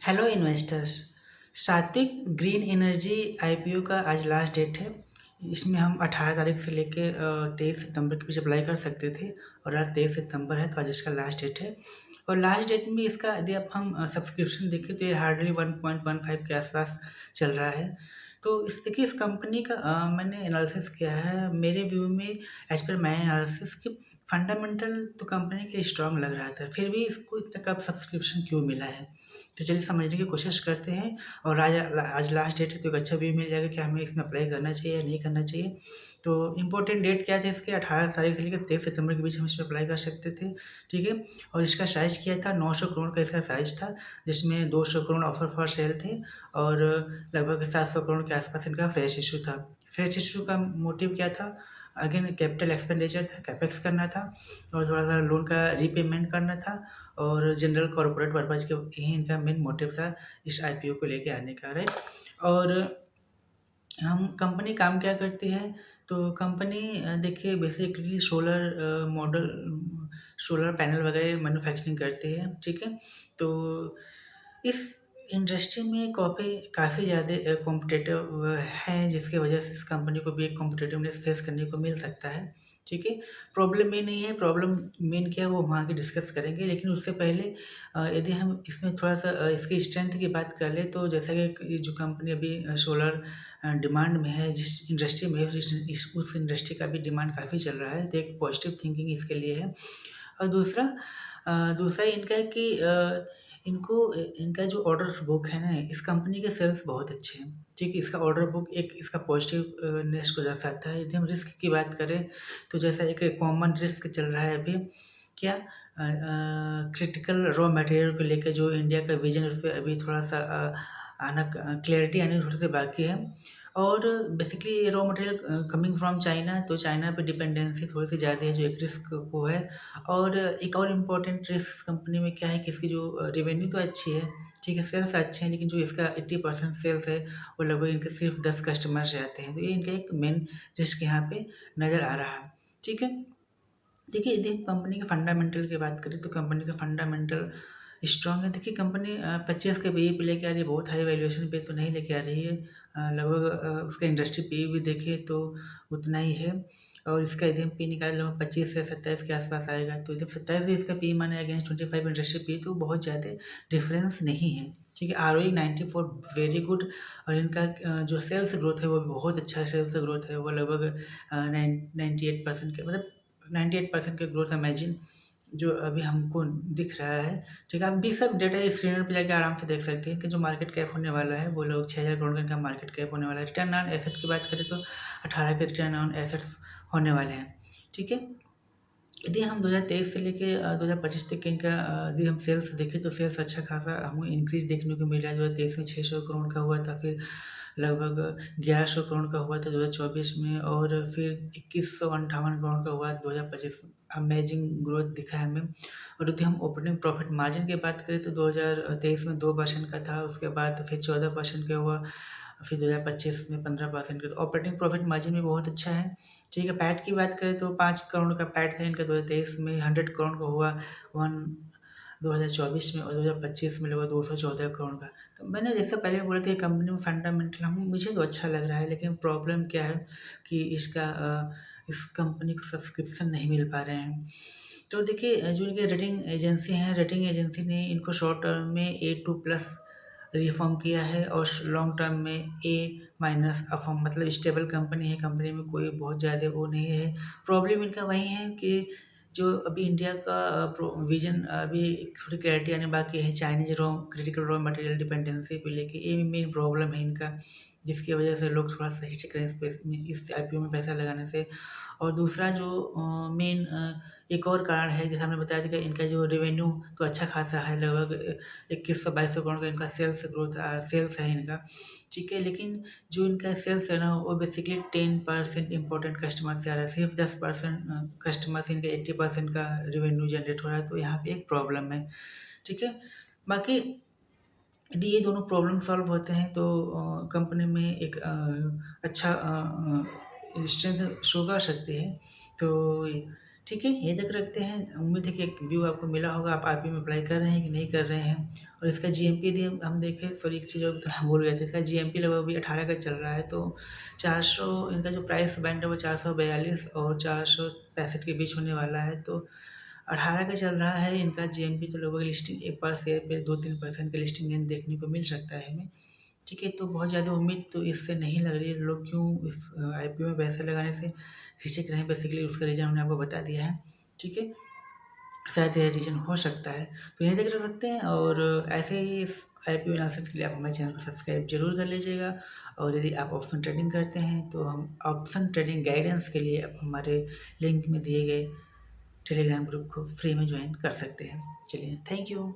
Hello investors. सात्विक green energy IPO का आज लास्ट डेट है। इसमें हम 18 तारीख से लेके 23 सितंबर के बीच अप्लाई कर सकते थे और आज 23 सितंबर है तो आज इसका लास्ट डेट है। और लास्ट डेट में इसका यदि आप हम सब्सक्रिप्शन देखें तो ये हार्डली 1.15 के आसपास चल रहा है। तो देखिए इस कंपनी का मैंने एनालिसिस किया है। मेरे व्यू में एज पर माई एनालिसिस कि फंडामेंटल तो कंपनी के स्ट्रांग लग रहा था, फिर भी इसको इतना कम सब्सक्रिप्शन क्यों मिला है। तो चलिए समझने की कोशिश करते हैं। और आज लास्ट डेट है तो एक अच्छा व्यू मिल जाएगा कि हमें इसमें अप्लाई करना चाहिए या नहीं करना चाहिए। तो इम्पोर्टेंट डेट क्या थे इसके, 18 तारीख से लेकर 23 सितंबर के बीच हम इसमें अप्लाई कर सकते थे। ठीक है। और इसका साइज़ किया था 900 करोड़ का इसका साइज़ था, जिसमें 200 करोड़ ऑफर फॉर सेल थे और लगभग 700 करोड़ के आसपास इनका फ्रेश इशू था। फ्रेश इशू का मोटिव क्या था? अगेन कैपिटल एक्सपेंडिचर था, कैपेक्स करना था और थोड़ा सा लोन का रीपेमेंट करना था और जनरल कॉर्पोरेट पर्पज़ के यही इनका मेन मोटिव था इस आईपीओ को लेके आने का, राइट। और हम कंपनी काम क्या करती है, तो कंपनी देखिए बेसिकली सोलर पैनल वगैरह मैन्युफैक्चरिंग करती है। ठीक है। तो इस इंडस्ट्री में काफ़ी ज़्यादा कॉम्पिटिटिव है, जिसकी वजह से इस कंपनी को भी एक कॉम्पिटिटिवनेस फेस करने को मिल सकता है। ठीक है। प्रॉब्लम ये नहीं है, प्रॉब्लम मेन क्या है वो हम आगे डिस्कस करेंगे। लेकिन उससे पहले यदि हम इसमें थोड़ा-सा इसकी स्ट्रेंथ की बात कर लें तो जैसा कि ये जो कंपनी अभी सोलर डिमांड में है, जिस इंडस्ट्री में है उस इंडस्ट्री का भी डिमांड काफ़ी चल रहा है, तो एक पॉजिटिव थिंकिंग इसके लिए है। और दूसरा इनका है कि इनका जो ऑर्डर्स बुक है ना, इस कंपनी के सेल्स बहुत अच्छे हैं। ठीक है। इसका ऑर्डर बुक एक इसका पॉजिटिव नेस को दर्शाता है। यदि हम रिस्क की बात करें तो जैसा एक कॉमन रिस्क चल रहा है अभी, क्या क्रिटिकल रॉ मटेरियल को लेके जो इंडिया का विजन है, उस पे अभी थोड़ा-सा आना क्लैरिटी आनी थोड़ी-सी बाकी है। और basically raw material coming from China, तो चाइना पे डिपेंडेंसी थोड़ी-सी ज़्यादा है, जो एक रिस्क वो है। और एक और इम्पोर्टेंट रिस्क कंपनी में क्या है कि इसकी जो रेवेन्यू तो अच्छी है, ठीक है, सेल्स अच्छे हैं, लेकिन जो इसका 80% सेल्स है वो लगभग इनके सिर्फ 10 कस्टमर से आते हैं। तो ये इनका एक मेन रिस्क यहाँ पे नज़र आ रहा है। ठीक है। देखिए यदि हम कंपनी के फंडामेंटल की बात करें तो कंपनी का फंडामेंटल स्ट्रॉन्ग है। देखिए कंपनी 25 के पीई पे लेके आ रही है, बहुत हाई वैल्यूएशन पे तो नहीं लेके आ रही है। लगभग उसका इंडस्ट्री पीई भी देखें तो उतना ही है। और इसका यदि हम पी निकालें लगभग 25 से 27 के आसपास आएगा। तो यदि 27 भी इसका पी माने अगेंस्ट 25 इंडस्ट्री पी, तो बहुत ज़्यादा डिफरेंस नहीं है। ठीक है। ROE 94 very good. और इनका जो सेल्स ग्रोथ है वो भी बहुत अच्छा सेल्स ग्रोथ है। वो लगभग 98% के मतलब 98% का ग्रोथ इमेजिन जो अभी हमको दिख रहा है। ठीक है। आप भी सब डेटा स्क्रीनर पे जाके आराम से देख सकते हैं कि जो मार्केट कैप होने वाला है वो लोग 6000 करोड़ का इनका मार्केट कैप होने वाला है। रिटर्न ऑन एसेट की बात करें तो 18 के रिटर्न ऑन एसेट्स होने वाले हैं। ठीक है। यदि हम 2023 से लेके 2025 तक के इनका यदि हम सेल्स देखें तो सेल्स अच्छा खासा हमें इंक्रीज देखने को मिल रहा है। 2023 में 600 करोड़ का हुआ था, फिर लगभग 1100 करोड़ का हुआ था 2024 में, और फिर 2158 करोड़ का हुआ 2025 में। अमेजिंग ग्रोथ दिखा है हमें। और यदि हम ऑपरेटिंग प्रॉफिट मार्जिन की बात करें तो 2023 में 2% का था, उसके बाद फिर 14% का हुआ, फिर 2025 में 15% का। तो ऑपरेटिंग प्रॉफिट मार्जिन भी बहुत अच्छा है। ठीक है। पैट की बात करें तो 5 करोड़ का पैट था इनका 2023 में, 100 करोड़ का हुआ वन 2024 में, और 2025 में लगभग 214 करोड़ का। तो मैंने जैसे पहले बोला था कंपनी में फंडामेंटल हम मुझे तो अच्छा लग रहा है, लेकिन प्रॉब्लम क्या है कि इस कंपनी को सब्सक्रिप्शन नहीं मिल पा रहे हैं। तो देखिए जो इनके रेटिंग एजेंसी हैं, रेटिंग एजेंसी ने इनको शॉर्ट टर्म में A2+ रिफॉर्म किया है और लॉन्ग टर्म में A- अफर्म, मतलब स्टेबल कंपनी है। कंपनी में कोई बहुत ज़्यादा वो नहीं है। प्रॉब्लम इनका वही है कि जो अभी इंडिया का विजन अभी थोड़ी क्लैरिटी आने बाकी है, Chinese critical raw material dependency को लेके, ये मेन प्रॉब्लम है इनका, जिसकी वजह से लोग थोड़ा सा हिचक रहे हैं इस आईपीओ में पैसा लगाने से। और दूसरा जो मेन एक और कारण है, जैसे हमने बताया था कि इनका जो रेवेन्यू तो अच्छा खासा है, लगभग 2100-2200 करोड़ का इनका सेल्स है इनका। ठीक है। लेकिन जो इनका सेल्स है ना, वो बेसिकली 10% इम्पोर्टेंट कस्टमर से आ रहा है, सिर्फ 10% कस्टमर से इनका 80% का रेवेन्यू जनरेट हो रहा है। तो यहाँ पे एक प्रॉब्लम है। ठीक है। बाकी यदि ये दोनों प्रॉब्लम सॉल्व होते हैं तो कंपनी में एक अच्छा स्ट्रेंथ शो कर सकती है। तो ठीक है, ये तक रखते हैं। उम्मीद है कि एक व्यू आपको मिला होगा, आप आईपीओ में अप्लाई कर रहे हैं कि नहीं कर रहे हैं। और इसका जीएमपी यदि हम देखें, सॉरी एक चीज़ और थोड़ा भूल गए थे, इसका जीएमपी लगभग अभी 18 का चल रहा है, तो 400 इनका जो प्राइस बैंड है वो 442 और 465 के बीच होने वाला है। तो 18 का चल रहा है इनका जीएमपी, तो लगभग लिस्टिंग एक बार शेयर पे 2-3% का लिस्टिंग गेन देखने को मिल सकता है हमें। ठीक है, तो बहुत ज़्यादा उम्मीद तो इससे नहीं लग रही है। लोग क्यों इस आईपीओ में पैसा लगाने से हिचक रहे हैं, बेसिकली उसका रीज़न हमने आपको बता दिया है। ठीक है, शायद यह रीज़न हो सकता है। तो यहीं तक रख सकते हैं, और ऐसे ही इस आईपीओ एनालिसिस के लिए आप हमारे चैनल को सब्सक्राइब जरूर कर लीजिएगा। और यदि आप ऑप्शन ट्रेडिंग करते हैं तो हम ऑप्शन ट्रेडिंग गाइडेंस के लिए आप हमारे लिंक में दिए गए टेलीग्राम ग्रुप को फ्री में ज्वाइन कर सकते हैं। चलिए, थैंक यू।